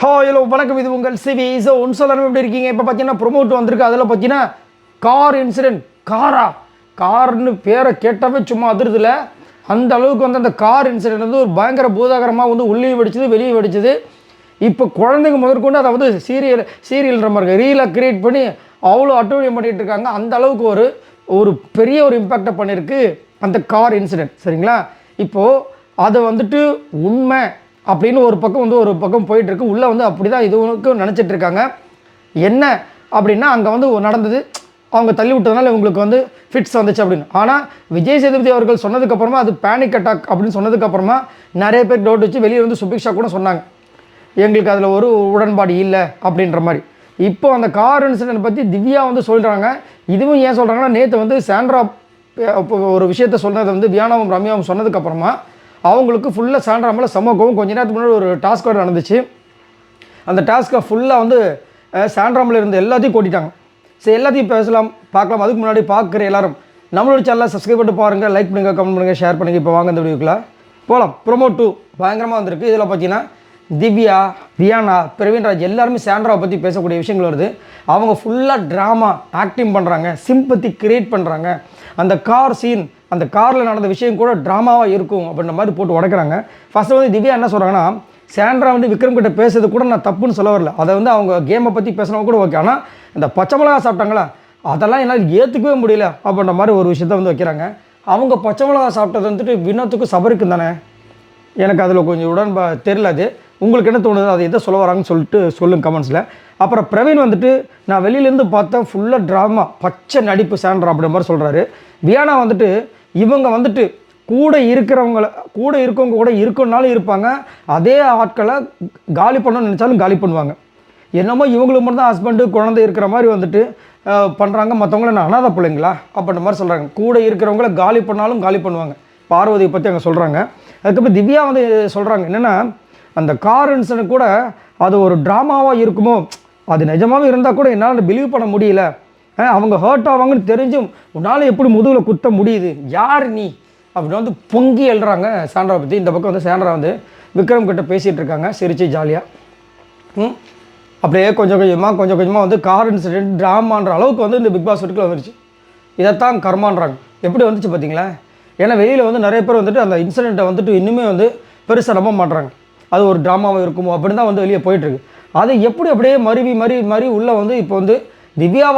Hello வணக்கம், இது உங்கள் சிவி. ஸோ ஒன்று சொல்லணும், எப்படி இருக்கீங்க? இப்போ பார்த்தீங்கன்னா ப்ரொமோட் வந்திருக்கு. அதில் பார்த்தீங்கன்னா கார் இன்சிடென்ட். கார்னு பேரை கேட்டாவே சும்மா அதிர்தில்ல. அந்த அளவுக்கு வந்து அந்த கார் இன்சிடென்ட் வந்து ஒரு பயங்கர பூதாகரமாக வந்து உள்ளேயும் வெடிச்சது, வெளியே வெடிச்சது. இப்போ குழந்தைங்க முதற்கொண்டு அதை வந்து சீரியல்ன்ற மாதிரி ரீலாக க்ரியேட் பண்ணி அவ்வளோ அட்டூழியம் பண்ணிகிட்டு இருக்காங்க. அந்த அளவுக்கு ஒரு பெரிய ஒரு இம்பேக்டை பண்ணியிருக்கு அந்த கார் இன்சிடென்ட். சரிங்களா? இப்போது அதை வந்துட்டு உண்மை அப்படின்னு ஒரு பக்கம் போயிட்டுருக்கு. உள்ளே வந்து அப்படி தான் இதுவும் நினச்சிட்டு இருக்காங்க. என்ன அப்படின்னா, அங்கே வந்து நடந்தது, அவங்க தள்ளி விட்டதுனால இவங்களுக்கு வந்து ஃபிட்ஸ் வந்துச்சு அப்படின்னு. ஆனால் விஜய் சேதுபதி அவர்கள் சொன்னதுக்கப்புறமா அது பேனிக் அட்டாக் அப்படின்னு சொன்னதுக்கப்புறமா நிறைய பேர் டவுட் வச்சு வெளியே வந்து சுபிக்ஷா கூட சொன்னாங்க, எங்களுக்கு அதில் ஒரு உடன்பாடு இல்லை அப்படின்ற மாதிரி. இப்போ அந்த கார் இன்சிடென்ட் பற்றி திவ்யா வந்து சொல்கிறாங்க. இதுவும் ஏன் சொல்கிறாங்கன்னா, நேற்று வந்து சாண்ட்ரா ஒரு விஷயத்த சொன்னதை வந்து வியானாவும் ரம்யாவும் சொன்னதுக்கப்புறமா அவங்களுக்கு ஃபுல்லாக சாண்ட்ரா மேலே சமூகவும் கொஞ்ச நேரத்துக்கு முன்னாடி ஒரு டாஸ்க் வேறு நடந்துச்சு. அந்த டாஸ்க்கை ஃபுல்லாக வந்து சாண்ட்ராமில் இருந்து எல்லாத்தையும் கூட்டிட்டாங்க. சரி, எல்லாத்தையும் பேசலாம், பார்க்கலாம். அதுக்கு முன்னாடி பார்க்குற எல்லாரும் நம்மளோட சேனலை சப்ஸ்கிரைப் பண்ணிட்டு பாருங்கள், லைக் பண்ணுங்கள், கமெண்ட் பண்ணுங்கள், ஷேர் பண்ணுங்கள். இப்போ வாங்க இந்த வீடியோக்குள்ள போகலாம். ப்ரோமோ 2 பயங்கரமாக வந்திருக்கு. இதில் பார்த்தீங்கன்னா திவ்யா, வியானா, பிரவீன்ராஜ் எல்லாருமே சாண்ட்ராவை பற்றி பேசக்கூடிய விஷயங்கள் வருது. அவங்க ஃபுல்லாக ட்ராமா ஆக்டிங் பண்ணுறாங்க, சிம்பத்தி க்ரியேட் பண்ணுறாங்க. அந்த கார் சீன், அந்த காரில் நடந்த விஷயம் கூட ட்ராமாவாக இருக்கும் அப்படின்ற மாதிரி போட்டு உடைக்கிறாங்க. ஃபஸ்ட்டு வந்து திவ்யா என்ன சொல்கிறாங்கன்னா, சாண்ட்ரா வந்து விக்ரம் கிட்ட பேசுறது கூட நான் தப்புன்னு சொல்ல வரல, அதை வந்து அவங்க கேமை பற்றி பேசினவங்க கூட ஓகே. ஆனால் இந்த பச்சை மிளகா சாப்பிட்டாங்களா, அதெல்லாம் என்னால் ஏற்றுக்கவே முடியல அப்படின்ற மாதிரி ஒரு விஷயத்த வந்து வைக்கிறாங்க. அவங்க பச்சை மிளகா சாப்பிட்டது வந்துட்டு வினோத்துக்கும் சபரிக்கும் தானே, எனக்கு அதில் கொஞ்சம் தெரியல. அது உங்களுக்கு என்ன தோணுது, அது எதை சொல்ல வராங்கன்னு சொல்லிட்டு சொல்லுங்கள் கமெண்ட்ஸில். அப்புறம் பிரவீன் வந்துட்டு நான் வெளியிலேருந்து பார்த்தேன் ஃபுல்லாக ட்ராமா, பச்சை நடிப்பு சாண்ட்ரா அப்படின்ற மாதிரி சொல்கிறாரு. வியானா வந்துட்டு இவங்க வந்துட்டு கூட இருக்கவங்க கூட இருக்கணும்னாலும் இருப்பாங்க, அதே ஆட்களை காலி பண்ணணும்னு நினச்சாலும் காலி பண்ணுவாங்க. என்னமோ இவங்களுக்கு மட்டும் தான் ஹஸ்பண்டு குழந்தை இருக்கிற மாதிரி வந்துட்டு பண்ணுறாங்க, மற்றவங்கள நான் அனாதை பிள்ளைங்களா அப்படின்ற மாதிரி சொல்கிறாங்க. கூட இருக்கிறவங்கள காலி பண்ணாலும் காலி பண்ணுவாங்க. பார்வதியை பற்றி அங்கே சொல்கிறாங்க. அதுக்கப்புறம் திவ்யா வந்து சொல்கிறாங்க என்னென்னா, அந்த கார் இன்சிடென்ட் கூட அது ஒரு ட்ராமாவாக இருக்குமோ, அது நிஜமாகவே இருந்தால் கூட என்னால் பிலீவ் பண்ண முடியல. அவங்க ஹர்ட் ஆவாங்கன்னு தெரிஞ்சும் உன்னால் எப்படி முதுகில் குத்த முடியுது, யார் நீ அப்படின்னு வந்து பொங்கி எழுறாங்க சாண்ட்ரா பற்றி. இந்த பக்கம் வந்து சாண்ட்ரா வந்து விக்ரம் கிட்ட பேசிகிட்டு இருக்காங்க சிரிச்சு ஜாலியாக. அப்படியே கொஞ்சம் கொஞ்சமாக வந்து கார் இன்சிடென்ட் ட்ராமான்ற அளவுக்கு வந்து இந்த பிக் பாஸ் வீட்டுக்குள்ள வந்துருச்சு. இதைத்தான் கர்மான்றாங்க. எப்படி வந்துச்சு பார்த்தீங்களா? ஏன்னா வெளியில் வந்து நிறைய பேர் வந்துட்டு அந்த இன்சிடெண்ட்டை வந்துட்டு இன்னுமே வந்து பெருசாக நம்ப மாட்டுறாங்க. அது ஒரு ட்ராமாவாக இருக்குமோ அப்படின்னு தான் வந்து வெளியே போயிட்டுருக்கு. அது எப்படி அப்படியே மறுவி உள்ளே வந்து இப்போ வந்து திவ்யா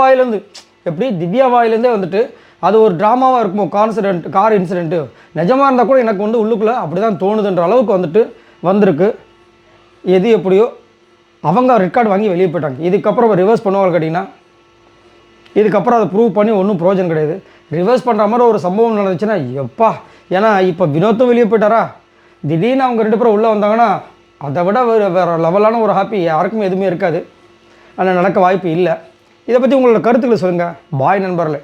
வாயிலேருந்தே வந்துட்டு அது ஒரு ட்ராமாவாக இருக்குமோ கார் இன்சிடென்ட்டு, நிஜமாக இருந்தால் கூட எனக்கு வந்து உள்ளுக்குள்ளே அப்படி தான் தோணுதுன்ற அளவுக்கு வந்துட்டு வந்திருக்கு. எது எப்படியோ அவங்க ரெக்கார்டு வாங்கி வெளியே போயிட்டாங்க. இதுக்கப்புறம் ரிவர்ஸ் பண்ணுவாங்க கேட்டிங்கன்னா, இதுக்கப்புறம் அதை ப்ரூவ் பண்ணி ஒன்றும் ப்ரோஜனம் கிடையாது. ரிவர்ஸ் பண்ணுற மாதிரி ஒரு சம்பவம் நடந்துச்சுன்னா எப்பா, ஏன்னா இப்போ வினோத்தும் வெளியே போயிட்டாரா, திடீர்னு அவங்க 2 பேரும் உள்ளே வந்தாங்கன்னா அதை விட வேறு லெவலான ஒரு ஹாப்பி யாருக்குமே எதுவுமே இருக்காது. ஆனால் நடக்க வாய்ப்பு இல்லை. இதை பற்றி உங்களோட கருத்துக்களை சொல்லுங்கள். பாய் நண்பர்களே.